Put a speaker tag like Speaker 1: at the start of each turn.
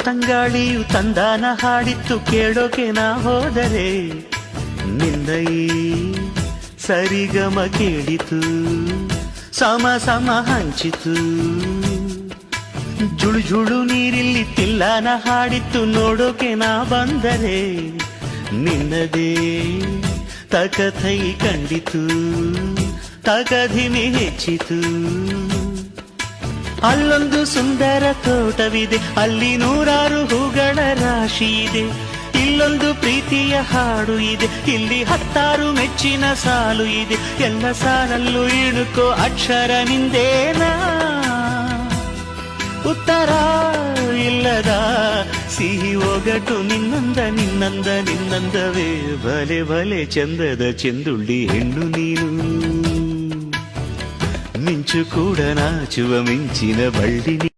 Speaker 1: ತಂಗಾಳಿಯು ತಂದಾನ ಹಾಡಿತ್ತು ಕೇಳೋಕೆ ನಾ ಹೋದರೆ ನಿನ್ನ ಈ ಸರಿಗಮ ಕೇಳಿತು ಸಮ ಸಮ ಹಂಚಿತು ಜುಳು ಜುಳು ನೀರಿಲ್ಲಿ ತಿಲ್ಲಾನ ಹಾಡಿತ್ತು ನೋಡೋಕೆ ನಾ ಬಂದರೆ ನಿನ್ನದೇ ತಕಥೈ ಕಂಡಿತು ತಕಧಿಮೆ ಹೆಚ್ಚಿತು ಅಲ್ಲೊಂದು ಸುಂದರ ತೋಟವಿದೆ ಅಲ್ಲಿ ನೂರಾರು ಹೂಗಳ ರಾಶಿ ಇದೆ ಇಲ್ಲೊಂದು ಪ್ರೀತಿಯ ಹಾಡು ಇದೆ ಇಲ್ಲಿ 10 ಮೆಚ್ಚಿನ ಸಾಲು ಇದೆ ಎಲ್ಲ ಸಾಲಲ್ಲೂ ಇಣುಕೋ ಅಕ್ಷರ ನಿಂದೇನಾ ಉತ್ತರ ಇಲ್ಲದ ಸಿಹಿ ಒಗಟು ನಿನ್ನಂದವೇ ಭಲೆ ಭಲೆ ಚಂದದ ಚೆಂದುಳ್ಳಿ ಹೆಣ್ಣು ನೀನು ಮಿಂಚು ಕೂಡ ನಾಚುವ ಮಿಂಚಿನ ಬಳ್ಳಿ